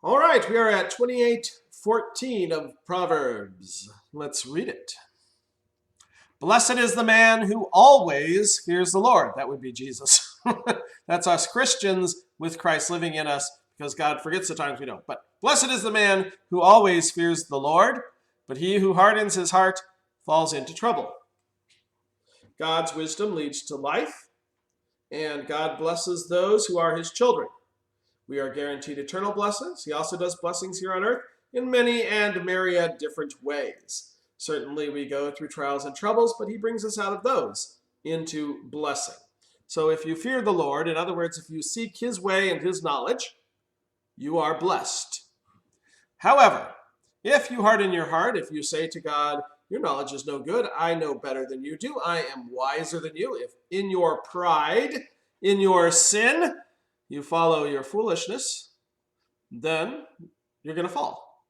All right, we are at 28:14 of Proverbs. Let's read it. Blessed is the man who always fears the Lord. That would be Jesus. That's us Christians with Christ living in us, because God forgets the times we don't. But blessed is the man who always fears the Lord, but he who hardens his heart falls into trouble. God's wisdom leads to life, and God blesses those who are his children. We are guaranteed eternal blessings. He also does blessings here on earth in many and myriad different ways. Certainly we go through trials and troubles, but he brings us out of those into blessing. So if you fear the Lord, in other words, if you seek his way and his knowledge, you are blessed. However, if you harden your heart, if you say to God, your knowledge is no good, I know better than you do, I am wiser than you, if in your pride, in your sin, you follow your foolishness, then you're going to fall.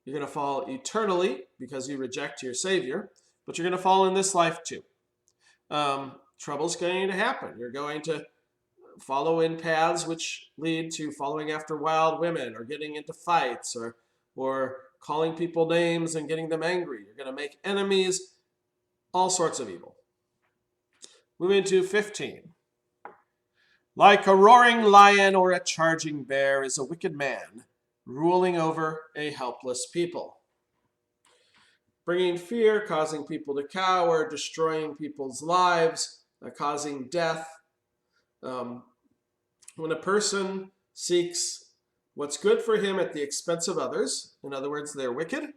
You're going to fall eternally because you reject your Savior, but you're going to fall in this life too. Trouble's going to happen. You're going to follow in paths which lead to following after wild women or getting into fights or calling people names and getting them angry. You're going to make enemies, all sorts of evil. Moving to 15. Like a roaring lion or a charging bear is a wicked man, ruling over a helpless people. Bringing fear, causing people to cower, destroying people's lives, causing death. When a person seeks what's good for him at the expense of others, in other words, they're wicked,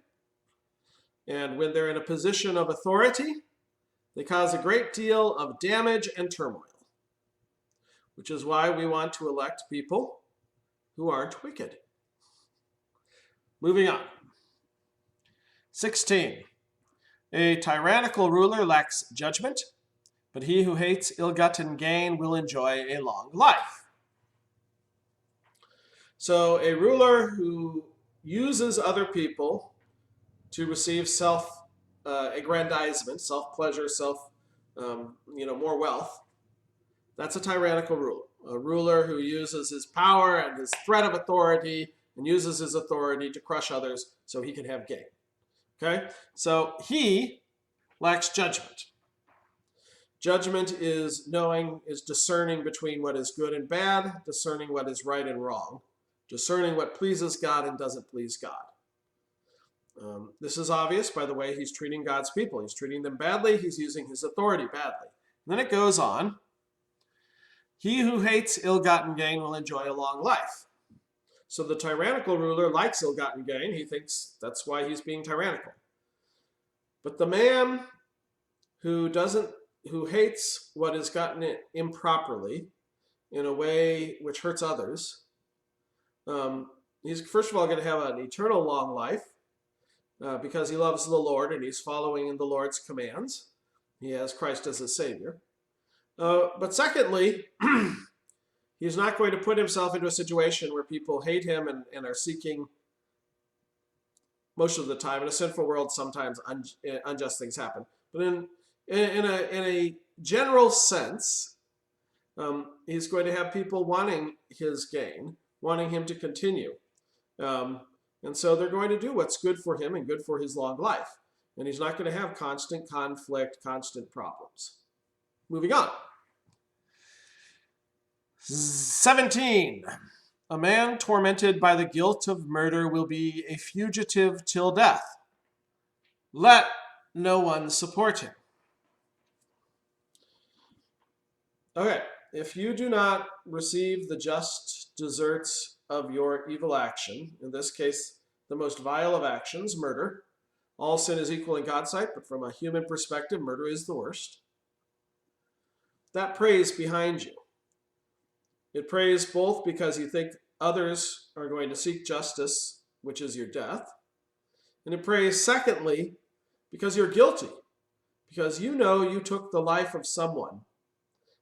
and when they're in a position of authority, they cause a great deal of damage and turmoil. Which is why we want to elect people who aren't wicked. Moving on. 16. A tyrannical ruler lacks judgment, but he who hates ill-gotten gain will enjoy a long life. So a ruler who uses other people to receive self-aggrandizement, self-pleasure, more wealth, that's a tyrannical ruler. A ruler who uses his power and his threat of authority and uses his authority to crush others so he can have gain. Okay? So he lacks judgment. Judgment is discerning between what is good and bad, discerning what is right and wrong, discerning what pleases God and doesn't please God. This is obvious by the way he's treating God's people. He's treating them badly. He's using his authority badly. And then it goes on. He who hates ill-gotten gain will enjoy a long life. So the tyrannical ruler likes ill-gotten gain. He thinks that's why he's being tyrannical. But the man who hates what is gotten improperly in a way which hurts others, he's first of all going to have an eternal long life because he loves the Lord and he's following in the Lord's commands. He has Christ as his Savior. But secondly, he's not going to put himself into a situation where people hate him and are seeking, most of the time, in a sinful world, sometimes unjust things happen. But in a general sense, he's going to have people wanting his gain, wanting him to continue. And so they're going to do what's good for him and good for his long life. And he's not going to have constant conflict, constant problems. Moving on. 17. A man tormented by the guilt of murder will be a fugitive till death. Let no one support him. Okay, if you do not receive the just deserts of your evil action, in this case, the most vile of actions, murder, all sin is equal in God's sight, but from a human perspective, murder is the worst. That prays behind you. It prays both because you think others are going to seek justice, which is your death. And it prays, secondly, because you're guilty, because you know you took the life of someone.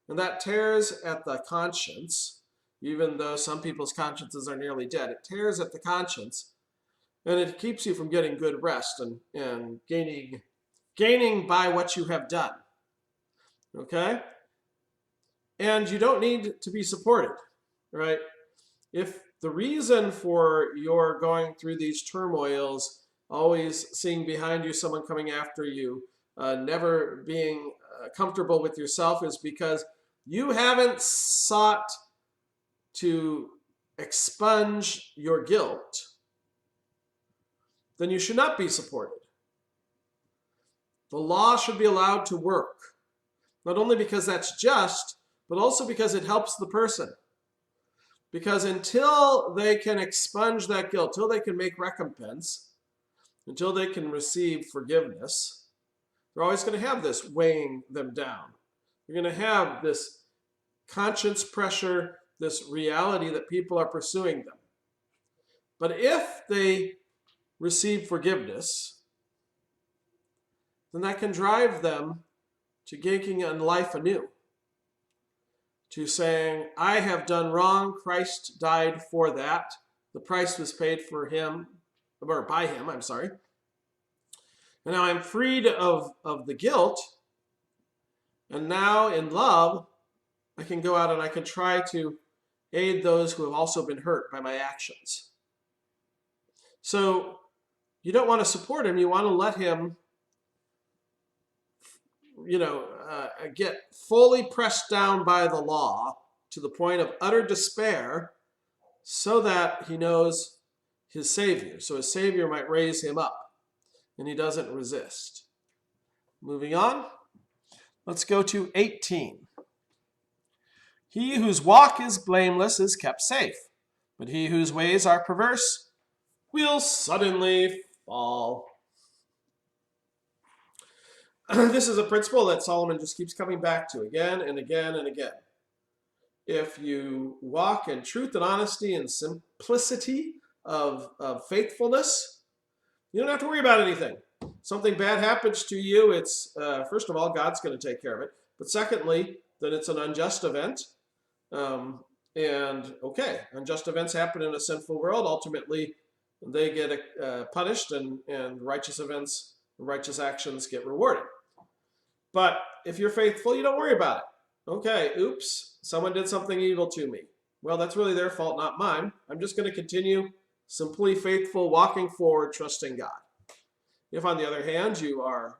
And that tears at the conscience, even though some people's consciences are nearly dead. It tears at the conscience, and it keeps you from getting good rest and gaining by what you have done. Okay? And you don't need to be supported, right? If the reason for your going through these turmoils, always seeing behind you someone coming after you, never being comfortable with yourself, is because you haven't sought to expunge your guilt. Then you should not be supported. The law should be allowed to work, not only because that's just, but also because it helps the person. Because until they can expunge that guilt, until they can make recompense, until they can receive forgiveness, they're always going to have this weighing them down. You're going to have this conscience pressure, this reality that people are pursuing them. But if they receive forgiveness, then that can drive them to taking on life anew, to saying, I have done wrong, Christ died for that, the price was paid for him, or by him, I'm sorry. And now I'm freed of the guilt, and now in love, I can go out and I can try to aid those who have also been hurt by my actions. So you don't want to support him, you want to let him get fully pressed down by the law to the point of utter despair, so that he knows his Savior. So his Savior might raise him up and he doesn't resist. Moving on, let's go to 18. He whose walk is blameless is kept safe, but he whose ways are perverse will suddenly fall. This is a principle that Solomon just keeps coming back to again and again and again. If you walk in truth and honesty and simplicity of faithfulness, you don't have to worry about anything. Something bad happens to you, it's, first of all, God's going to take care of it. But secondly, that it's an unjust event. Unjust events happen in a sinful world. Ultimately, they get punished, and righteous events, righteous actions get rewarded. But if you're faithful, you don't worry about it. Okay, oops, someone did something evil to me. Well, that's really their fault, not mine. I'm just going to continue simply faithful, walking forward, trusting God. If, on the other hand, you are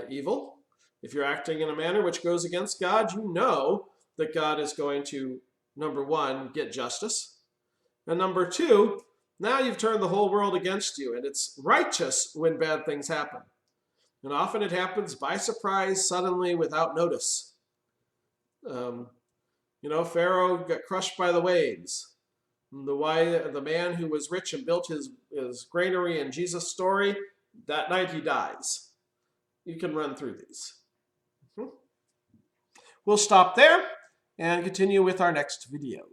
evil, if you're acting in a manner which goes against God, you know that God is going to, number one, get justice. And number two, now you've turned the whole world against you, and it's righteous when bad things happen. And often it happens by surprise, suddenly, without notice. Pharaoh got crushed by the waves. The man who was rich and built his granary in Jesus' story, that night he dies. You can run through these. We'll stop there and continue with our next video.